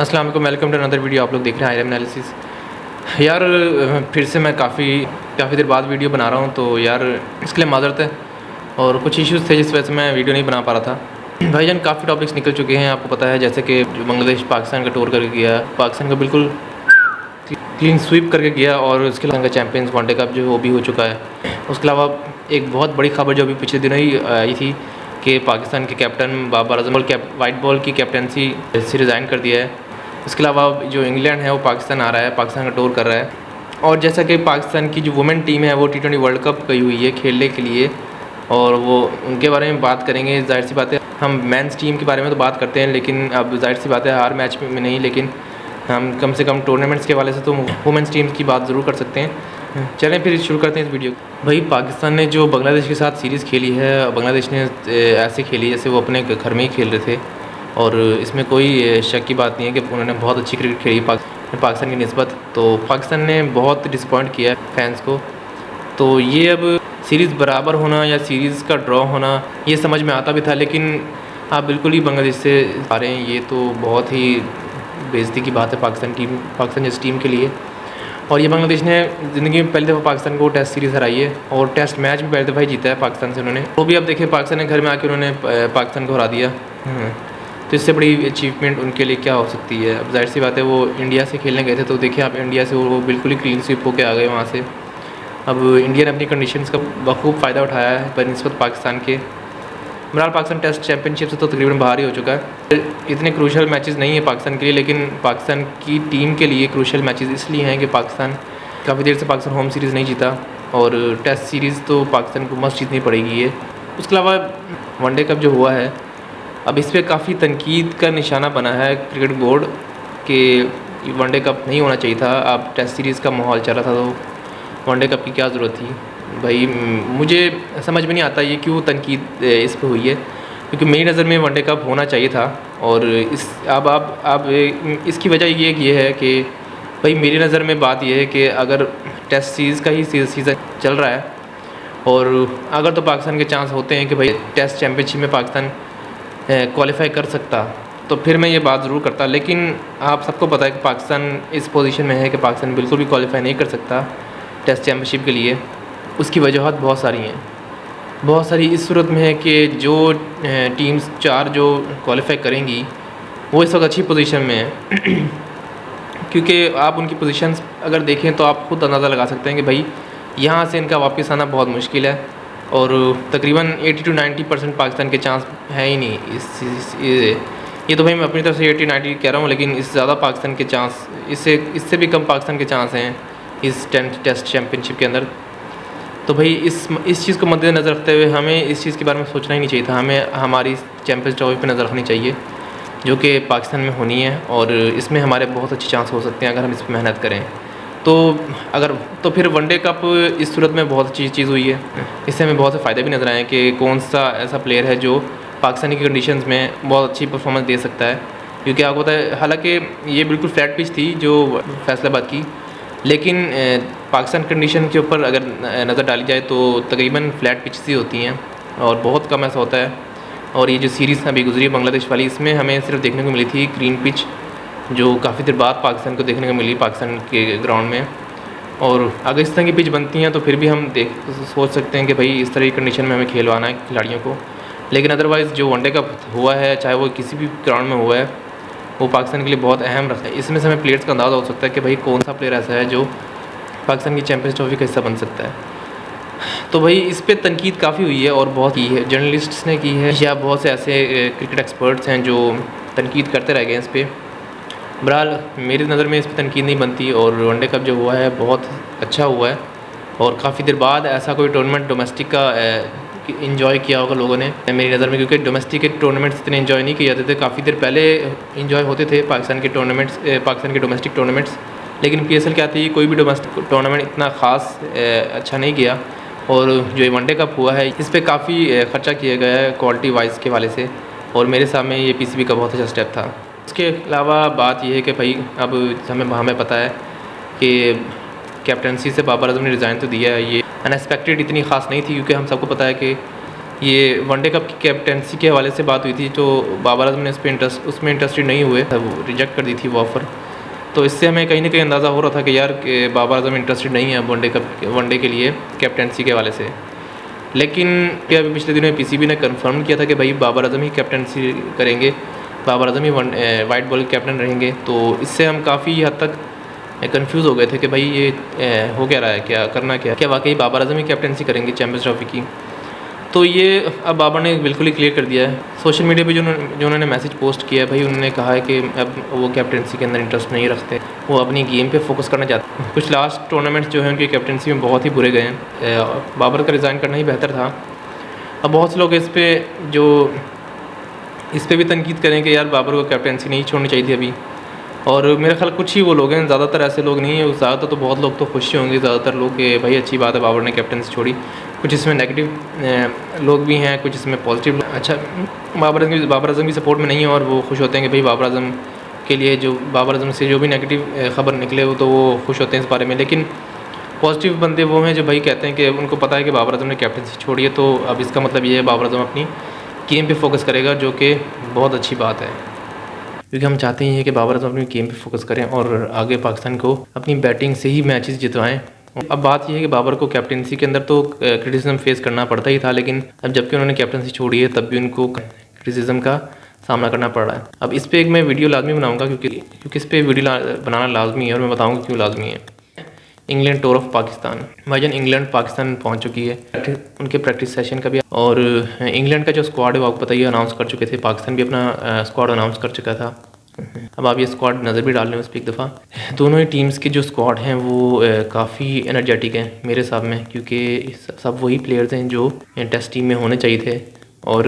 अस्सलाम वालेकुम, welcome to another video. आप लोग देख रहे हैं आईएम एनालिसिस। यार फिर से मैं काफ़ी देर बाद वीडियो बना रहा हूँ, तो यार इसके लिए माज़रत है। और कुछ इश्यूज़ थे जिस वजह से मैं वीडियो नहीं बना पा रहा था। भाईजान काफ़ी टॉपिक्स निकल चुके हैं, आपको पता है, जैसे कि जो बांग्लादेश पाकिस्तान का टूर करके गया, पाकिस्तान का बिल्कुल क्लीन स्वीप करके गया, और उसके अलावा चैम्पियंस वनडे कप जो वो भी हो चुका है। उसके अलावा एक बहुत बड़ी खबर जो अभी पिछले दिनों ही आई थी कि पाकिस्तान के captain Babar Azam white ball की कैप्टनसी से रिज़ाइन कर दिया है। इसके अलावा जो इंग्लैंड है वो पाकिस्तान आ रहा है, पाकिस्तान का टूर कर रहा है। और जैसा कि पाकिस्तान की जो वुमेन टीम है वो T20 वर्ल्ड कप गई हुई है खेलने के लिए, और वो उनके बारे में बात करेंगे। जाहिर सी बात है, हम मेंस टीम के बारे में तो बात करते हैं, लेकिन अब जाहिर सी बात है हर मैच में नहीं, लेकिन हम कम से कम टूर्नामेंट्स के वाले से तो वुमेंस टीम की बात ज़रूर कर सकते हैं। चलें फिर शुरू करते हैं इस वीडियो। भाई पाकिस्तान ने जो बांग्लादेश के साथ सीरीज़ खेली है, बांग्लादेश ने ऐसे खेली जैसे वो अपने घर में ही खेल रहे थे, और इसमें कोई शक की बात नहीं है कि उन्होंने बहुत अच्छी क्रिकेट खेली पाकिस्तान की निस्बत। तो पाकिस्तान ने बहुत डिसअपॉइंट किया फैंस को। तो ये अब सीरीज़ बराबर होना या सीरीज़ का ड्रॉ होना ये समझ में आता भी था, लेकिन आप बिल्कुल ही बांग्लादेश से आ रहे हैं, ये तो बहुत ही बेइज्जती की बात है पाकिस्तान जैसी टीम के लिए। और ये बांग्लादेश ने ज़िंदगी में पहली दफ़ा पाकिस्तान को टेस्ट सीरीज़ हराई है, और टेस्ट मैच भी पहली दफ़ा ही जीता है पाकिस्तान से उन्होंने। तो भी अब देखिए पाकिस्तान ने घर में आके उन्होंने पाकिस्तान को हरा दिया। तो इससे बड़ी अचीवमेंट उनके लिए क्या हो सकती है। अब जाहिर सी बात है वो इंडिया से खेलने गए थे, तो देखिए आप इंडिया से वो बिल्कुल ही क्लीन स्वीप होकर आ गए वहाँ से। अब इंडिया ने अपनी कंडीशंस का बखूब फ़ायदा उठाया है बनिस्बत पाकिस्तान के। बहरहाल पाकिस्तान टेस्ट चैम्पियनशिप से तो तकरीबन बाहर ही हो चुका है। इतने क्रूशल मैचेस नहीं है पाकिस्तान के लिए, लेकिन पाकिस्तान की टीम के लिए क्रूशल मैचेस इसलिए हैं कि पाकिस्तान काफ़ी देर से पाकिस्तान होम सीरीज़ नहीं जीता, और टेस्ट सीरीज़ तो पाकिस्तान को मस्ट जीतनी पड़ेगी ये। उसके अलावा वनडे कप जो हुआ है, अब इस पर काफ़ी तनकीद का निशाना बना है क्रिकेट बोर्ड कि वनडे कप नहीं होना चाहिए था। अब टेस्ट सीरीज़ का माहौल चल रहा था, तो वनडे कप की क्या ज़रूरत थी भाई। मुझे समझ में नहीं आता ये क्यों तनकीद इस पर हुई है, क्योंकि मेरी नज़र में वनडे कप होना चाहिए था। और अब इसकी वजह ये है कि भाई मेरी नज़र में बात ये है कि अगर टेस्ट सीरीज़ का ही सीज़न चल रहा है, और अगर तो पाकिस्तान के चांस होते हैं कि भाई टेस्ट चैम्पियनशिप में पाकिस्तान क्वालिफाई कर सकता, तो फिर मैं ये बात ज़रूर करता। लेकिन आप सबको पता है कि पाकिस्तान इस पोजीशन में है कि पाकिस्तान बिल्कुल भी क्वालिफाई नहीं कर सकता टेस्ट चैम्पियनशिप के लिए। उसकी वजूहत बहुत सारी हैं। बहुत सारी इस सूरत में है कि जो टीम्स 4 जो क्वालिफाई करेंगी वो इस वक्त अच्छी पोजीशन में है क्योंकि आप उनकी पोजीशंस अगर देखें तो आप खुद अंदाज़ा लगा सकते हैं कि भाई यहाँ से इनका वापस आना बहुत मुश्किल है, और तकरीबन 80 to 90% पाकिस्तान के चांस है ही नहीं। ये तो भाई मैं अपनी तरफ से 80-90 कह रहा हूँ, लेकिन इससे ज़्यादा पाकिस्तान के चांस, इससे भी कम पाकिस्तान के चांस हैं इस टेस्ट चैम्पियनशिप के अंदर। तो भाई इस चीज़ को मद्देनज़र रखते हुए हमें इस चीज़ के बारे में सोचना ही नहीं चाहिए था। हमें हमारी चैम्पियंस ट्रॉफी पर नज़र रखनी चाहिए जो कि पाकिस्तान में होनी है, और इसमें हमारे बहुत अच्छे चांस हो सकते हैं अगर हम इस पर मेहनत करें। तो फिर वनडे कप इस सूरत में बहुत अच्छी चीज़ हुई है। इससे हमें बहुत से फ़ायदे भी नज़र आए कि कौन सा ऐसा प्लेयर है जो पाकिस्तानी की कंडीशंस में बहुत अच्छी परफॉर्मेंस दे सकता है। क्योंकि आपको पता है, हालांकि ये बिल्कुल फ्लैट पिच थी जो फैसलाबाद की, लेकिन पाकिस्तान कंडीशन के ऊपर अगर नज़र डाली जाए तो तकरीबन फ्लैट पिचेस ही होती हैं, और बहुत कम ऐसा होता है। और ये जो सीरीज़ अभी गुजरी है बांग्लादेश वाली, इसमें हमें सिर्फ देखने को मिली थी ग्रीन पिच, जो काफ़ी देर बाद पाकिस्तान को देखने को मिली पाकिस्तान के ग्राउंड में। और अगर इस तरह की पिच बनती हैं तो फिर भी हम सोच सकते हैं कि भाई इस तरह की कंडीशन में हमें खेलवाना है खिलाड़ियों को। लेकिन अदरवाइज़ जो वनडे कप हुआ है, चाहे वो किसी भी ग्राउंड में हुआ है, वो पाकिस्तान के लिए बहुत अहम रखता है। इसमें से हमें प्लेयर्स का अंदाज़ा हो सकता है कि भाई कौन सा प्लेयर ऐसा है जो पाकिस्तान की चैम्पियंस ट्रॉफी का हिस्सा बन सकता है। तो भाई इस पर तनकीद काफ़ी हुई है, और बहुत की है, जर्नलिस्ट्स ने की है, या बहुत से ऐसे क्रिकेट एक्सपर्ट्स हैं जो तनकीद करते रह गए इस पर। बहरहाल मेरी नज़र में इस पर तनकीद नहीं बनती, और वनडे कप जो हुआ है बहुत अच्छा हुआ है, और काफ़ी देर बाद ऐसा कोई टूर्नामेंट डोमेस्टिक का इन्जॉय किया होगा लोगों ने मेरी नज़र में, क्योंकि डोमेस्टिक के टूर्नामेंट्स इतने इन्जॉय नहीं किए जाते थे। काफ़ी देर पहले इन्जॉय होते थे पाकिस्तान के टूर्नामेंट्स, पाकिस्तान के डोमेस्टिक टूर्नामेंट्स, लेकिन PSL क्या थी, कोई भी डोमेस्टिक टूर्नामेंट इतना ख़ास अच्छा नहीं किया। और जो ये वनडे कप हुआ है इस पर काफ़ी ख़र्चा किया गया है क्वालिटी वाइज के वाले से, और मेरे सामने ये PCB का बहुत अच्छा स्टेप था। इसके अलावा बात यह है कि भाई अब हमें पता है कि कैप्टनसी से बाबर आजम ने रिज़ाइन तो दिया है, ये अनएक्सपेक्टेड इतनी ख़ास नहीं थी, क्योंकि हम सबको पता है कि ये वनडे कप की कैप्टेंसी के हवाले से बात हुई थी, तो बाबर आजम ने उसमें इंटरेस्टेड नहीं हुए, वो रिजेक्ट कर दी थी वो ऑफ़र। तो इससे हमें कहीं ना कहीं अंदाज़ा हो रहा था कि यार कि बाबर आजम इंटरेस्टेड नहीं है वनडे के लिए कैप्टेंसी के हवाले से। लेकिन क्या अभी पिछले दिनों पीसीबी ने कंफर्म किया था कि भाई बाबर आजम ही कैप्टेंसी करेंगे, बाबर आजम ही वाइट बॉल कैप्टन रहेंगे। तो इससे हम काफ़ी हद तक कंफ्यूज हो गए थे कि भाई ये हो क्या रहा है, क्या करना, क्या वाकई बाबर आजम ही कैप्टेंसी करेंगे चैम्पियंस ट्रॉफी की। तो ये अब बाबर ने बिल्कुल ही क्लियर कर दिया है। सोशल मीडिया पे जो उन्होंने मैसेज पोस्ट किया है भाई, उन्होंने कहा है कि अब वो कैप्टेंसी के अंदर इंटरेस्ट नहीं रखते, वो अपनी गेम पे फोकस करना चाहते हैं। कुछ लास्ट टूर्नामेंट्स जो हैं उनकी कैप्टेंसी में बहुत ही बुरे गए हैं, बाबर का रिज़ाइन करना ही बेहतर था। अब बहुत से लोग इस पर भी तनकीद करें कि यार बाबर को कैप्टेंसी नहीं छोड़नी चाहिए थी अभी। और मेरा ख्याल कुछ ही वो लोग हैं, ज़्यादातर ऐसे लोग नहीं हैं। ज़्यादातर तो बहुत लोग तो खुश होंगे, ज़्यादातर लोग कि भाई अच्छी बात है बाबर ने कैप्टेंसी छोड़ी। कुछ इसमें नेगेटिव लोग भी हैं, कुछ इसमें पॉजिटिव। अच्छा, बाबर आजम की सपोर्ट में नहीं है और वो खुश होते हैं कि भाई बाबर आजम के लिए जो बाबर आजम से जो भी नेगेटिव ख़बर निकले वो तो वो खुश होते हैं इस बारे में। लेकिन पॉजिटिव बंदे वो हैं जो भाई कहते हैं कि उनको पता है कि बाबर आजम ने कैप्टेंसी छोड़ी है, तो अब इसका मतलब ये है बाबर आजम अपनी गेम पे फोकस करेगा, जो कि बहुत अच्छी बात है, क्योंकि हम चाहते हैं कि बाबर आजम अपनी गेम पे फोकस करें और आगे पाकिस्तान को अपनी बैटिंग से ही मैचेस जितवाएं। अब बात यह है कि बाबर को कैप्टेंसी के अंदर तो क्रिटिसिज्म फेस करना पड़ता ही था, लेकिन अब जबकि उन्होंने कैप्टेंसी छोड़ी है तब भी उनको क्रिटिसिज्म का सामना करना पड़ रहा है। अब इस पर एक मैं वीडियो लाजमी बनाऊँगा, क्योंकि इस पर वीडियो बनाना लाजमी है और मैं बताऊँगा क्यों लाजमी है। इंग्लैंड टूर ऑफ पाकिस्तान, भाईजान इंग्लैंड पाकिस्तान पहुंच चुकी है, उनके प्रैक्टिस सेशन का भी। और इंग्लैंड का जो स्क्वाड है वो आपको बताइए अनाउंस कर चुके थे, पाकिस्तान भी अपना स्क्वाड अनाउंस कर चुका था। अब आप ये स्क्वाड नज़र भी डाल लें उस पर एक दफ़ा। दोनों ही टीम्स के जो स्क्वाड हैं वो काफ़ी एनर्जेटिक हैं मेरे हिसाब में, क्योंकि सब वही प्लेयर्स हैं जो टेस्ट टीम में होने चाहिए थे। और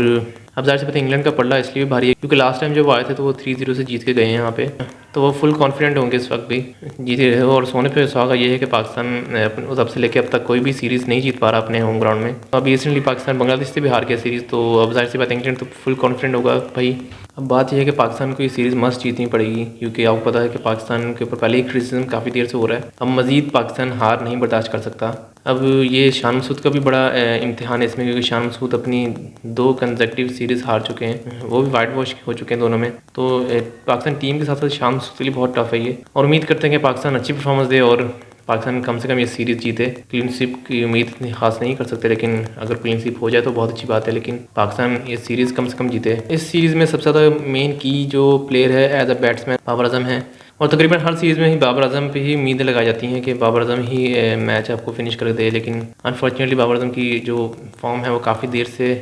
अब ज़ाहिर सी बात है इंग्लैंड का पल्ला इसलिए भी भारी है क्योंकि लास्ट टाइम जब वो आए थे तो वो 3-0 से जीत के गए हैं यहाँ पे, तो वो फुल कॉन्फिडेंट होंगे इस वक्त भी जीते रहे। और सोने पे सुहागा ये है कि पाकिस्तान तब से लेकर अब तक कोई भी सीरीज़ नहीं जीत पा रहा अपने होम ग्राउंड में। अभी रिसेंटली पाकिस्तान बांग्लादेश से भी हार गया सीरीज़, तो अब ज़ाहिर सी बात इंग्लैंड तो फुल कॉन्फिडेंट होगा भाई। अब बात यह है कि पाकिस्तान को ये सीरीज़ मस्ट जीतनी पड़ेगी, क्योंकि आपको पता है कि पाकिस्तान के ऊपर पहले ही क्रिटिसिज्म काफ़ी देर से हो रहा है। अब मज़ीद पाकिस्तान हार नहीं बर्दाश्त कर सकता। अब ये शान मसूद का भी बड़ा इम्तिहान है इसमें, क्योंकि शान मसूद अपनी 2 कंसेक्यूटिव सीरीज़ हार चुके हैं, वो भी वाइट वॉश हो चुके हैं दोनों में। तो पाकिस्तान टीम के साथ साथ शान मसूद के लिए बहुत टफ है ये, और उम्मीद करते हैं कि पाकिस्तान अच्छी परफॉर्मेंस दे और पाकिस्तान कम से कम ये सीरीज़ जीते। क्लीन स्वीप की उम्मीद इतनी खास नहीं कर सकते, लेकिन अगर क्लीन स्वीप हो जाए तो बहुत अच्छी बात है, लेकिन पाकिस्तान ये सीरीज़ कम से कम जीते। इस सीरीज़ में सबसे ज़्यादा मेन की जो प्लेयर है as a batsman Babar Azam है, और तकरीबन हर सीरीज़ में ही बाबर आजम पे ही उम्मीदें लगाई जाती हैं कि बाबर आजम ही मैच आपको फिनिश कर दे। लेकिन अनफॉर्चुनेटली बाबर आजम की जो फॉर्म है वो काफ़ी देर से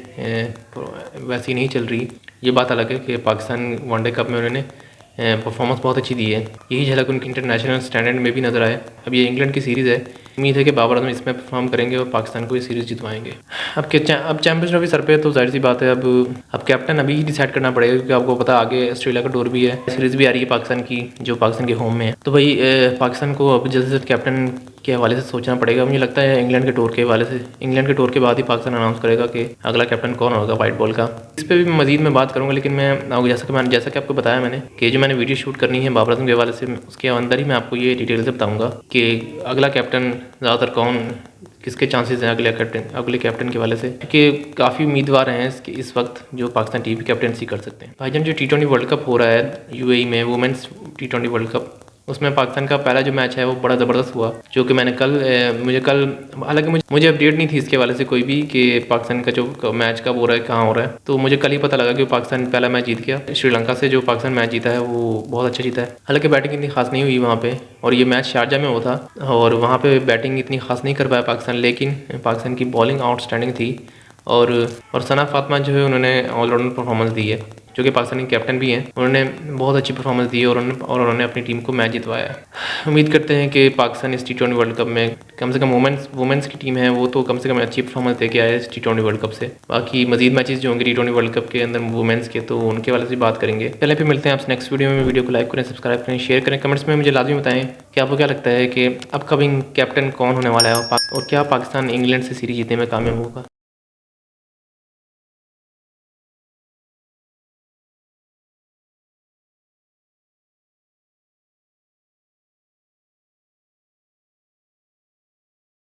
वैसी नहीं चल रही। ये बात अलग है कि पाकिस्तान वनडे कप में उन्होंने परफॉर्मेंस बहुत अच्छी दी है, यही झलक उनकी इंटरनेशनल स्टैंडर्ड में भी नज़र आए। अब ये इंग्लैंड की सीरीज़ है, उम्मीद है कि बाबर आजम इसमें परफॉर्म करेंगे और पाकिस्तान को ये सीरीज़ जितवाएंगे। अब चैंपियंस ट्रॉफी सर पे है, तो जाहिर सी बात है अब कैप्टन अभी ही डिसाइड करना पड़ेगा, क्योंकि आपको पता आगे ऑस्ट्रेलिया का टूर भी है, सीरीज़ भी आ रही है पाकिस्तान की जो पाकिस्तान के होम में है। तो भाई पाकिस्तान को अब जल्द से जल्द कैप्टन के हवाले से सोचना पड़ेगा। मुझे लगता है इंग्लैंड के टूर के हवाले से, इंग्लैंड के टूर के बाद ही पाकिस्तान अनाउंस करेगा कि अगला कैप्टन कौन होगा वाइट बॉल का। इस पर भी मजीद मैं बात करूँगा, लेकिन मैं आपको जैसा कि आपको बताया मैंने कि जो मैंने वीडियो शूट करनी है बाबर आजम के हवाले से, उसके अंदर ही मैं आपको ये डिटेल से बताऊँगा कि अगला कैप्टन ज़्यादातर कौन, किसके चांसेस हैं अगले कैप्टन के वाले से, क्योंकि काफ़ी उम्मीदवार हैं इस वक्त जो पाकिस्तान टीम की कैप्टनसी कर सकते हैं। भाईजान जो T20 वर्ल्ड कप हो रहा है यूएई में, वुमेंस T20 वर्ल्ड कप, उसमें पाकिस्तान का पहला जो मैच है वो बड़ा ज़बरदस्त हुआ, जो कि मैंने हालांकि मुझे अपडेट नहीं थी इसके वाले से कोई भी कि पाकिस्तान का जो मैच कब हो रहा है, कहाँ हो रहा है। तो मुझे कल ही पता लगा कि पाकिस्तान पहला मैच जीत गया। श्रीलंका से जो पाकिस्तान मैच जीता है वो बहुत अच्छा जीता है, हालांकि बैटिंग इतनी खास नहीं हुई वहाँ पे, और ये मैच शारजा में हुआ था और वहाँ पे बैटिंग इतनी खास नहीं कर पाया पाकिस्तान, लेकिन पाकिस्तान की बॉलिंग आउटस्टैंडिंग थी। और सना फातिमा जो है उन्होंने ऑलराउंडर परफॉर्मेंस दी है, जो कि पाकिस्तानी कैप्टन भी हैं, उन्होंने बहुत अच्छी परफॉर्मेंस दी है और उन्होंने अपनी टीम को मैच जितवाया है। उम्मीद करते हैं कि पाकिस्तान इस T20 वर्ल्ड कप में कम से कम वुमेंस की टीम है वो तो कम से कम अच्छी परफॉर्मेंस दे के आए इस T20 वर्ल्ड कप से। बाकी मजीद मैचेस जो होंगे T20 वर्ल्ड कप के अंदर वुमेंस के, तो उनके वाले से बात करेंगे। पहले फिर मिलते हैं आपसे नेक्स्ट वीडियो में। वीडियो को लाइक करें, सब्सक्राइब करें, शेयर करें, कमेंट्स में मुझे लाजमी बताएं कि आपको क्या लगता है कि अपकमिंग कैप्टन कौन होने वाला है और क्या पाकिस्तान इंग्लैंड से सीरीज जीतने में कामयाब होगा।